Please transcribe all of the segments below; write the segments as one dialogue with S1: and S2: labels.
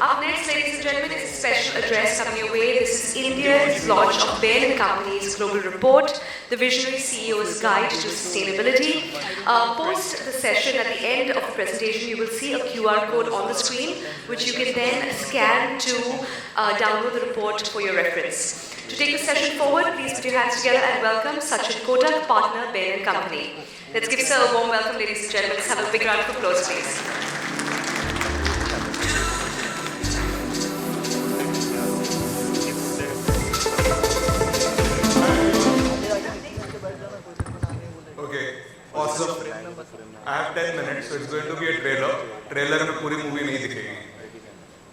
S1: Up next, ladies and gentlemen, is a special address coming your way. This is India's launch of Bain & Company's global report, The Visionary CEO's Guide to Sustainability. Post the session, at the end of the presentation, you will see a QR code on the screen, which you can then scan to download the report for your reference. To take the session forward, please put your hands together and welcome Sachin, Kotak partner, Bain & Company. Let's give sir a warm welcome, ladies and gentlemen. Let's have a big round of applause, please.
S2: Awesome. I have 10 minutes, so it's going to be a trailer. Trailer में पूरी movie नहीं दिखेगी.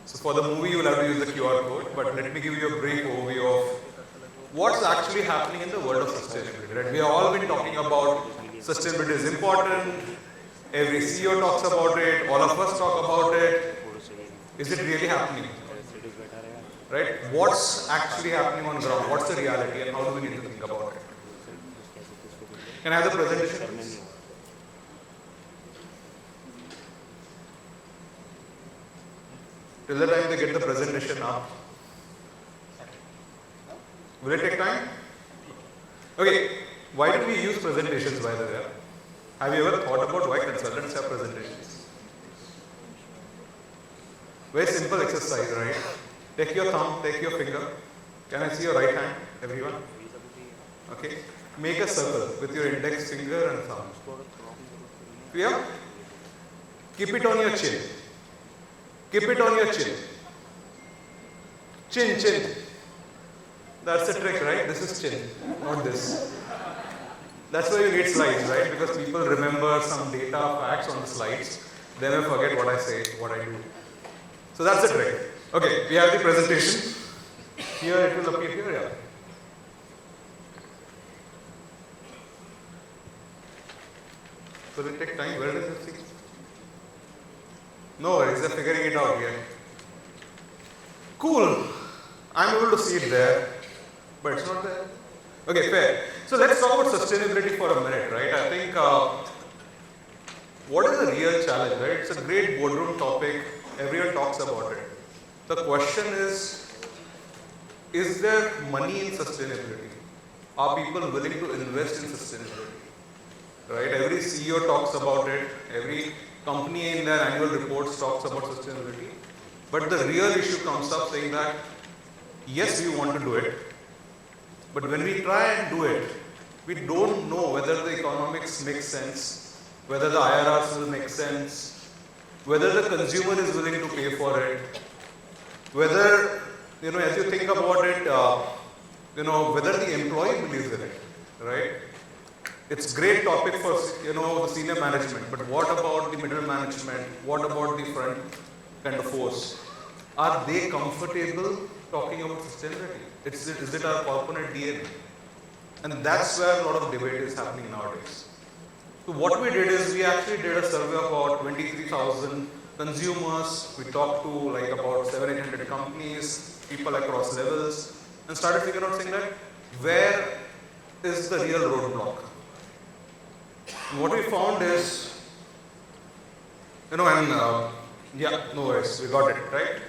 S2: So for the movie, you will have to use the QR code. But let me give you a brief overview of what's actually happening in the world of sustainability. Right? We have all been talking about sustainability is important. Every CEO talks about it. All of us talk about it. Is it really happening? Right? What's actually happening on ground? What's the reality, and how do we need to think about it? Can I have the presentation? Till the time they get the presentation up. Will it take time? Okay, why do we use presentations, by the way? Have you ever thought about why consultants have presentations? Very simple exercise, right? Take your thumb, take your finger. Can I see your right hand, everyone? Okay. Make a circle with your index finger and thumb. Clear? Keep it on your chin. Keep it on your chin. Chin, chin. That's the trick, right? This is chin, not this. That's why you need slides, right? Because people remember some data, facts on the slides. Then I forget what I say, what I do. So that's the trick. Okay, we have the presentation. Here it will appear here, yeah. So it will take time. Where does it see? No worries, they're figuring it out here. Cool. I'm able to see it there, but it's not there. Okay, fair. So let's talk about sustainability for a minute, right? I think what is the real challenge, right? It's a great boardroom topic. Everyone talks about it. The question is there money in sustainability? Are people willing to invest in sustainability? Right? Every CEO talks about it. Every company in their annual reports talks about sustainability. But the real issue comes up saying that, yes, we want to do it. But when we try and do it, we don't know whether the economics make sense, whether the IRRs will make sense, whether the consumer is willing to pay for it, whether, as you think about it, whether the employee believes in it, right? It's a great topic for, the senior management, but what about the middle management? What about the front kind of force? Are they comfortable talking about sustainability? Is it our corporate DNA? And that's where a lot of debate is happening nowadays. So what we did is we actually did a survey of about 23,000 consumers. We talked to like about 700-800 companies, people across levels, and started figuring out saying that where is the real roadblock? And what we found is, yeah, no worries, we got it, right?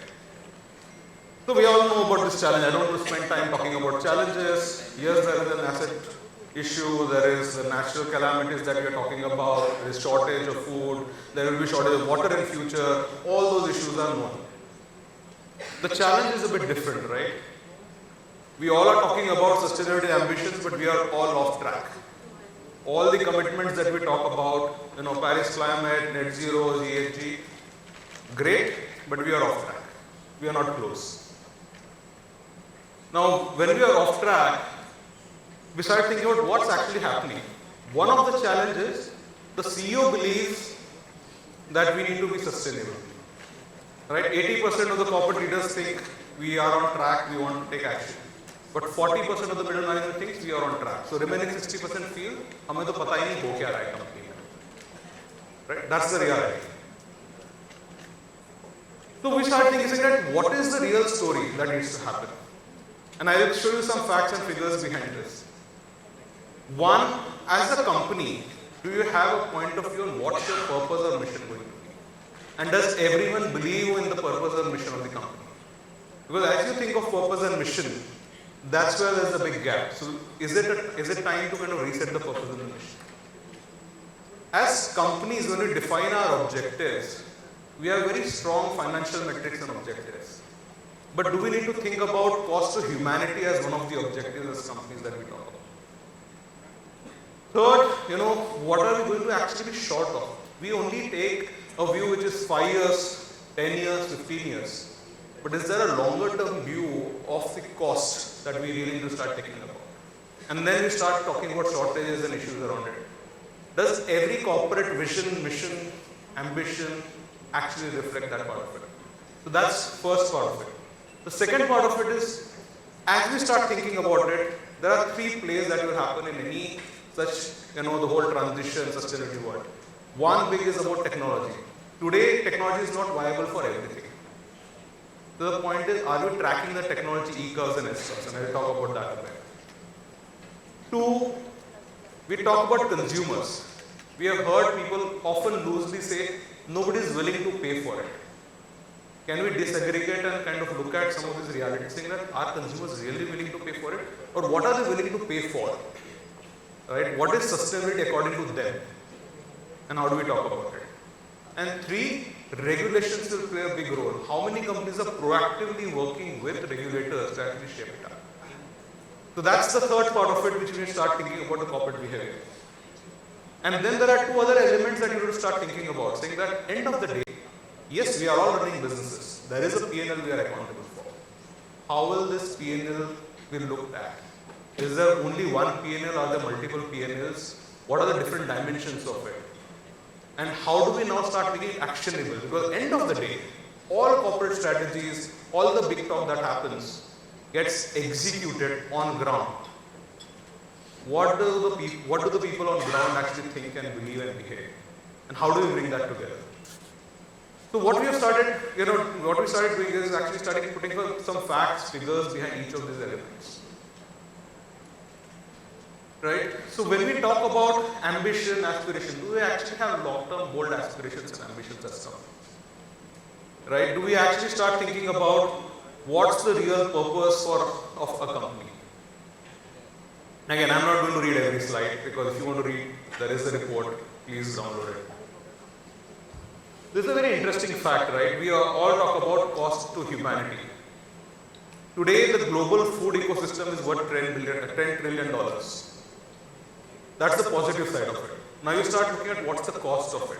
S2: So we all know about this challenge. I don't want to spend time talking about challenges. Yes, there is an asset issue, there is the natural calamities that we are talking about, there is shortage of food, there will be shortage of water in future, all those issues are known. The challenge is a bit different, right? We all are talking about sustainability ambitions, but we are all off track. All the commitments that we talk about, Paris climate, net zero, ESG, great, but we are off track. We are not close. Now, when we are off track, we start thinking about what's actually happening. One of the challenges, the CEO believes that we need to be sustainable. Right? 80% of the corporate leaders think we are on track, we want to take action. But 40% of the middle management thinks we are on track. So remaining 60% feel, हमें तो पता ही नहीं हो क्या रहा है company में. Right? That's the reality. So we start thinking that what is the real story that needs to happen? And I will show you some facts and figures behind this. One, as a company, do you have a point of view on what's your purpose or mission going to be? And does everyone believe in the purpose and mission of the company? Because as you think of purpose and mission, that's where there's a big gap. So is it time to kind of reset the purpose and the mission? As companies, when we define our objectives, we have very strong financial metrics and objectives. But do we need to think about cost to humanity as one of the objectives as companies that we talk about? Third, what are we going to actually be short of? We only take a view which is 5 years, 10 years, 15 years. But is there a longer term view of the cost that we really need to start thinking about? And then we start talking about shortages and issues around it. Does every corporate vision, mission, ambition actually reflect that part of it? So that's first part of it. The second part of it is, as we start thinking about it, there are 3 plays that will happen in any such, the whole transition, sustainability world. One big is about technology. Today, technology is not viable for everything. So the point is, are we tracking the technology E-curves and S-curves? And I'll talk about that a bit. 2, we talk about consumers. We have heard people often loosely say, nobody is willing to pay for it. Can we disaggregate and kind of look at some of these realities, saying that are consumers really willing to pay for it? Or what are they willing to pay for? Right? What is sustainability according to them? And how do we talk about it? And 3, regulations will play a big role. How many companies are proactively working with regulators to actually shape it up? So that's the third part of it, which we start thinking about the corporate behavior. And then there are 2 other elements that you have to start thinking about, saying that end of the day, yes, we are all running businesses. There is a P&L we are accountable for. How will this P&L be looked at? Is there only one P&L? Are there multiple P&Ls? What are the different dimensions of it? And how do we now start making it actionable? Because end of the day, all corporate strategies, all the big talk that happens gets executed on ground. What do the people on ground actually think and believe and behave? And how do we bring that together? So what we have started, what we started doing is actually starting putting some facts, figures behind each of these elements. Right? So when we talk about ambition, aspiration, do we actually have long-term bold aspirations and ambitions as companies? Right? Do we actually start thinking about what's the real purpose of a company? Again, I'm not going to read every slide, because if you want to read, there is a report, please download it. This is a very interesting fact, right? We all talk about cost to humanity. Today, the global food ecosystem is worth $10 trillion. That's the positive side of it. Now you start looking at what's the cost of it.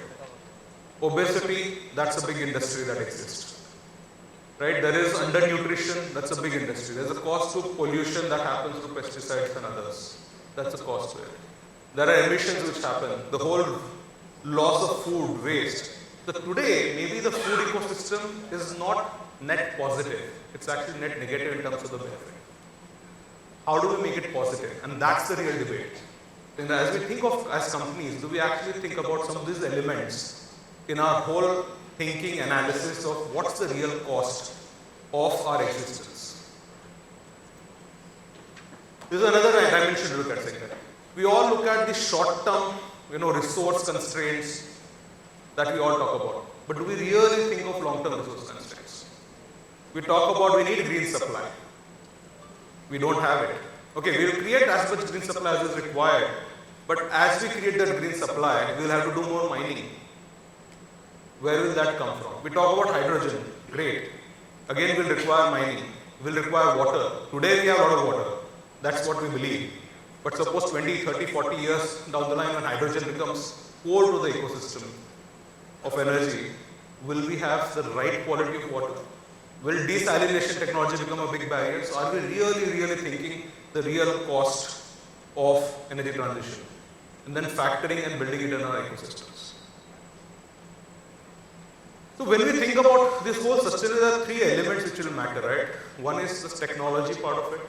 S2: Obesity, that's a big industry that exists. Right? There is undernutrition, that's a big industry. There's a cost to pollution that happens through pesticides and others. That's a cost to it. There are emissions which happen. The whole loss of food, waste. So today, maybe the food ecosystem is not net positive. It's actually net negative in terms of the benefit. How do we make it positive? And that's the real debate. And as we think of as companies, do we actually think about some of these elements in our whole thinking analysis of what's the real cost of our existence? This is another dimension to look at. We all look at the short-term, resource constraints that we all talk about. But do we really think of long-term resource constraints? We talk about we need green supply. We don't have it. Okay, we will create as much green supply as is required. But as we create that green supply, we will have to do more mining. Where will that come from? We talk about hydrogen. Great. Again, we'll require mining. We'll require water. Today we have a lot of water. That's what we believe. But suppose 20, 30, 40 years down the line when hydrogen becomes core to the ecosystem of energy, will we have the right quality of water? Will desalination technology become a big barrier? So are we really thinking the real cost of energy transition? And then factoring and building it in our ecosystems. So when we think about this whole sustainability, there are 3 elements which will matter, right? One is this technology part of it.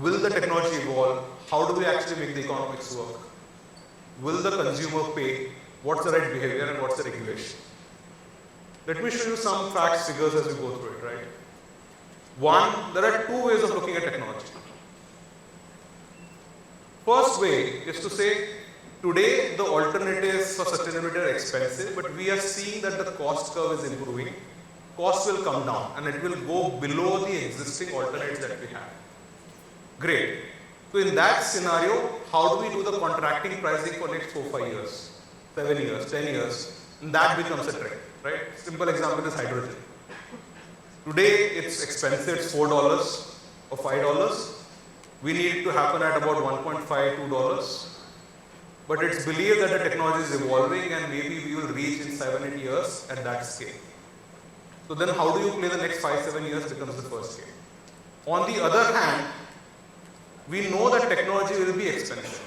S2: Will the technology evolve? How do we actually make the economics work? Will the consumer pay? What's the right behavior and what's the regulation? Let me show you some facts, figures as we go through it, right? One, there are 2 ways of looking at technology. First way is to say, Today, the alternatives for sustainability are expensive, but we are seeing that the cost curve is improving. Cost will come down and it will go below the existing alternatives that we have. Great. So in that scenario, how do we do the contracting pricing for next 4-5 years, 7 years, 10 years? And that becomes a trick, right? Simple example is hydrogen. Today, it's expensive, it's $4 or $5. We need it to happen at about $1.5, $2. But it's believed that the technology is evolving and maybe we will reach in 7-8 years at that scale. So then how do you play the next 5-7 years becomes the first scale. On the other hand, we know that technology will be expensive.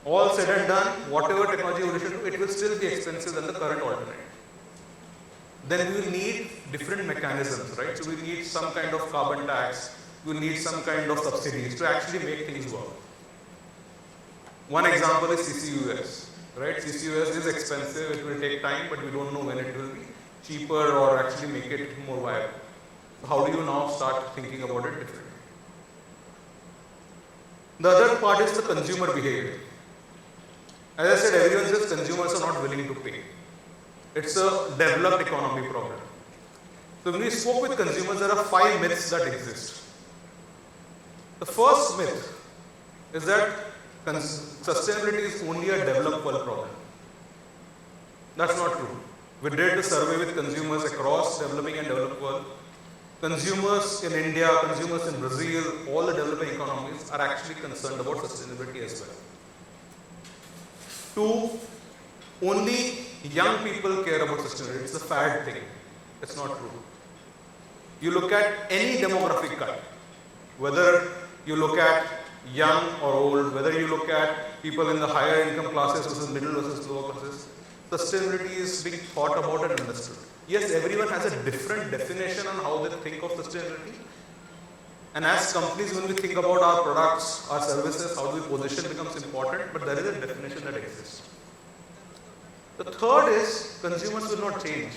S2: All said and done, whatever technology evolution do, it will still be expensive than the current alternative. Then we will need different mechanisms, right? So we need some kind of carbon tax, we will need some kind of subsidies to actually make things work. One example is CCUS, right? CCUS is expensive, it will take time, but we don't know when it will be cheaper or actually make it more viable. So how do you now start thinking about it differently? The other part is the consumer behavior. As I said, everyone says consumers are not willing to pay. It's a developed economy problem. So when we spoke with consumers, there are 5 myths that exist. The first myth is that sustainability is only a developed world problem. That's not true. We did a survey with consumers across developing and developed world. Consumers in India, consumers in Brazil, all the developing economies are actually concerned about sustainability as well. 2, only young people care about sustainability. It's a fad thing. It's not true. You look at any demographic cut, whether you look at young or old, whether you look at people in the higher income classes versus middle versus lower classes, sustainability is being thought about and understood. Yes, everyone has a different definition on how they think of sustainability. And as companies, when we think about our products, our services, how do we position becomes important, but there is a definition that exists. The third is consumers will not change.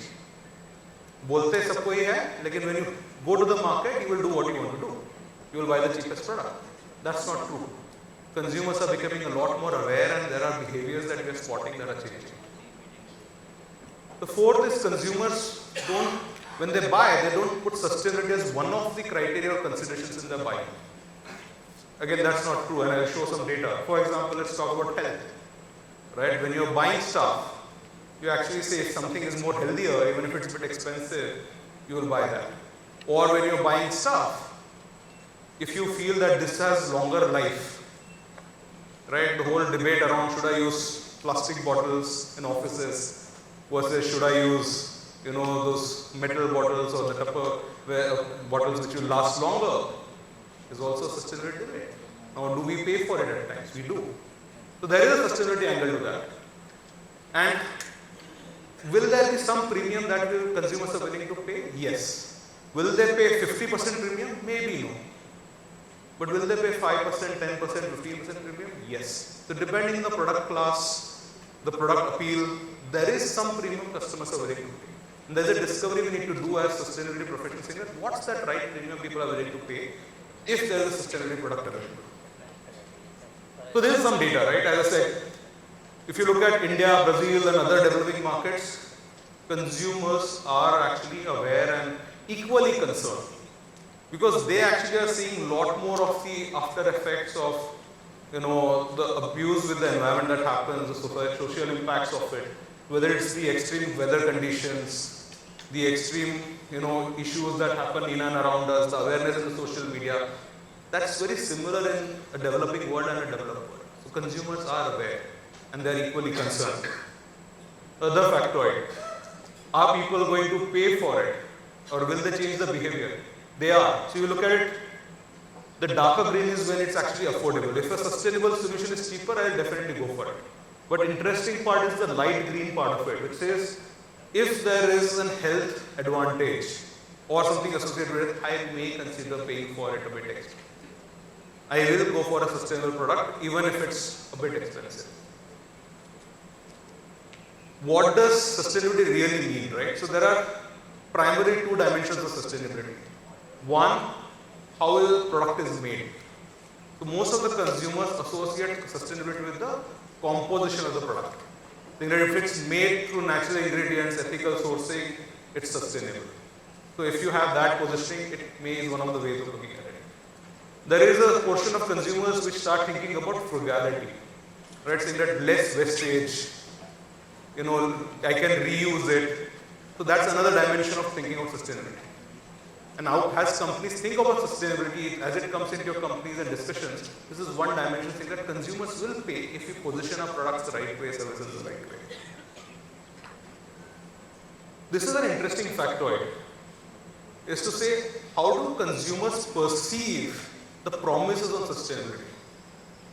S2: बोलते सबको ही है, लेकिन when you go to the market, you will do what you want to do. You will buy the cheapest product. That's not true. Consumers are becoming a lot more aware and there are behaviors that we are spotting that are changing. The fourth is consumers don't, when they buy, they don't put sustainability as one of the criteria or considerations in their buying. Again, that's not true and I'll show some data. For example, let's talk about health. Right? When you're buying stuff, you actually say if something is more healthier, even if it's a bit expensive, you will buy that. Or when you're buying stuff, if you feel that this has longer life, right? The whole debate around should I use plastic bottles in offices versus should I use, those metal bottles or the Tupperware bottles which will last longer is also a sustainability debate. Now, do we pay for it at times? We do. So there is a sustainability angle to that. And will there be some premium that consumers are willing to pay? Yes. Will they pay 50% premium? Maybe no. But will they pay 5%, 10%, 15% premium? Yes. So depending on the product class, the product appeal, there is some premium customers are willing to pay. And there's a discovery we need to do as sustainability professionals saying that what's that right premium people are willing to pay if there is a sustainability product available. So there is some data, right? As I said, if you look at India, Brazil and other developing markets, consumers are actually aware and equally concerned. Because they actually are seeing a lot more of the after effects of, the abuse with the environment that happens, the social impacts of it, whether it's the extreme weather conditions, the extreme, issues that happen in and around us, the awareness in the social media. That's very similar in a developing world and a developed world. So consumers are aware and they're equally concerned. Other factoid, are people going to pay for it or will they change the behavior? They are. So you look at it, the darker green is when it's actually affordable. If a sustainable solution is cheaper, I'll definitely go for it. But interesting part is the light green part of it, which says if there is a health advantage or something associated with it, I may consider paying for it a bit extra. I will go for a sustainable product even if it's a bit expensive. What does sustainability really mean, right? So there are primarily 2 dimensions of sustainability. One, how the product is made. So most of the consumers associate sustainability with the composition of the product. Think that if it's made through natural ingredients, ethical sourcing, it's sustainable. So if you have that positioning, it may is one of the ways of looking at it. There is a portion of consumers which start thinking about frugality, right? Saying that less wastage, I can reuse it. So that's another dimension of thinking of sustainability. And now, as companies think about sustainability, as it comes into your companies and discussions, this is one dimension thing that consumers will pay if you position our products the right way, services the right way. This is an interesting factoid, is to say, how do consumers perceive the promises on sustainability?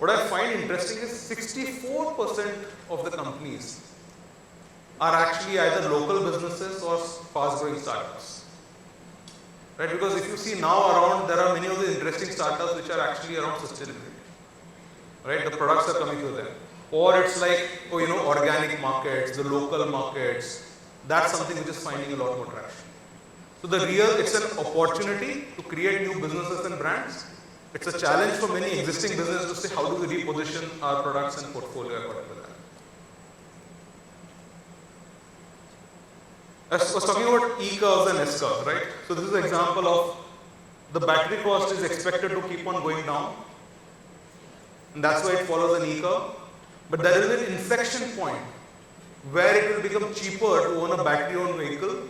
S2: What I find interesting is 64% of the companies are actually either local businesses or fast-growing startups. Right? Because if you see now around, there are many of the interesting startups which are actually around sustainability. Right? The products are coming to them. Or it's like, organic markets, the local markets. That's something which is finding a lot more traction. So it's an opportunity to create new businesses and brands. It's a challenge for many existing businesses to say, how do we reposition our products and portfolio according to that? I was talking about E-curves and S-curves, right? So this is an example of the battery cost is expected to keep on going down. And that's why it follows an E-curve. But there is an inflection point where it will become cheaper to own a battery-owned vehicle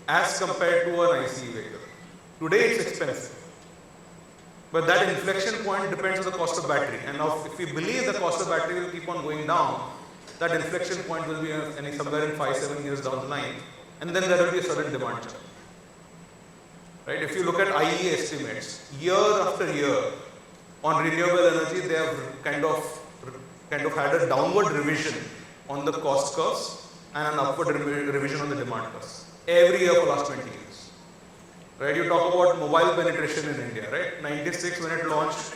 S2: as compared to an ICE vehicle. Today it's expensive. But that inflection point depends on the cost of battery. And now if we believe the cost of battery will keep on going down, that inflection point will be somewhere in 5-7 years down the line, and then there will be a sudden demand jump. Right? If you look at IEA estimates, year after year on renewable energy, they have kind of had a downward revision on the cost curves and an upward revision on the demand curves every year for the last 20 years. Right? You talk about mobile penetration in India, right? 96 when it launched,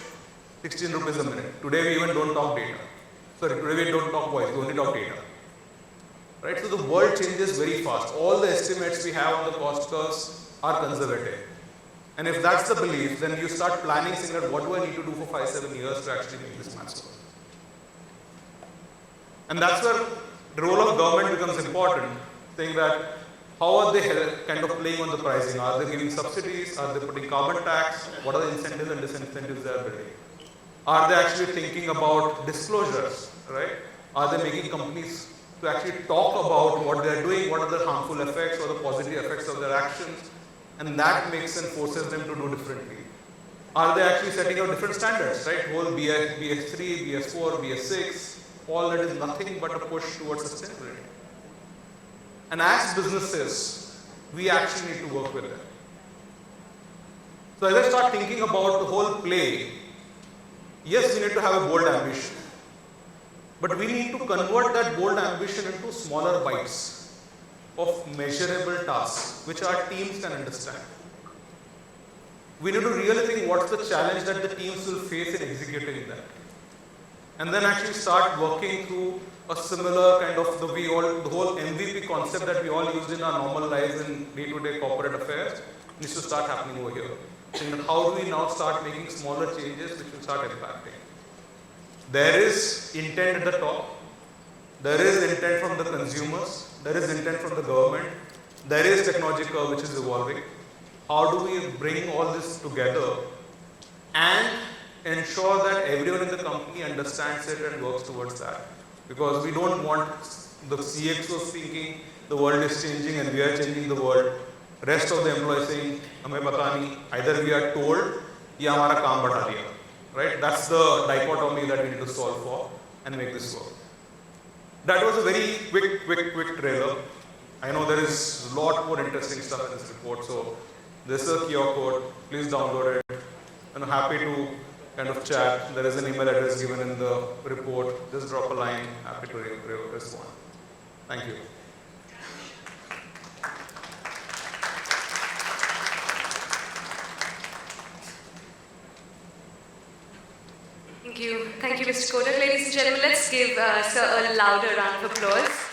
S2: 16 rupees a minute. Today we even don't talk data. Sorry, today we don't talk voice, we only talk data. Right? So the world changes very fast. All the estimates we have on the cost curves are conservative. And if that's the belief, then you start planning, saying that what do I need to do for 5-7 years to actually make this match work? And that's where the role of government becomes important, saying that how are they kind of playing on the pricing? Are they giving subsidies? Are they putting carbon tax? What are the incentives and disincentives they are building? Are they actually thinking about disclosures, right? Are they making companies to actually talk about what they are doing, what are the harmful effects or the positive effects of their actions, and that makes and forces them to do differently? Are they actually setting out different standards, right? Whole BS3, BS4, BS6, all that is nothing but a push towards sustainability. And as businesses, we actually need to work with them. So as I start thinking about the whole play, yes, we need to have a bold ambition. But we need to convert that bold ambition into smaller bites of measurable tasks, which our teams can understand. We need to really think what's the challenge that the teams will face in executing that. And then actually start working through a similar kind of the whole MVP concept that we all used in our normal lives in day-to-day corporate affairs needs to start happening over here. Saying that how do we now start making smaller changes which will start impacting? There is intent at the top. There is intent from the consumers. There is intent from the government. There is technology curve which is evolving. How do we bring all this together and ensure that everyone in the company understands it and works towards that? Because we don't want the CXOs thinking the world is changing and we are changing the world. Rest of the employees saying, "Hame pata nahi." Either we are told, "Ya hamara kaam badha diya." Right? That's the dichotomy that we need to solve for and make this work. That was a very quick trailer. I know there is a lot more interesting stuff in this report. So this is a QR code. Please download it. And I'm happy to kind of chat. There is an email address given in the report. Just drop a line. Happy to respond. Thank you.
S1: Thank you. Thank you, Mr. Kotak. Ladies and gentlemen, let's give Sir a louder round of applause.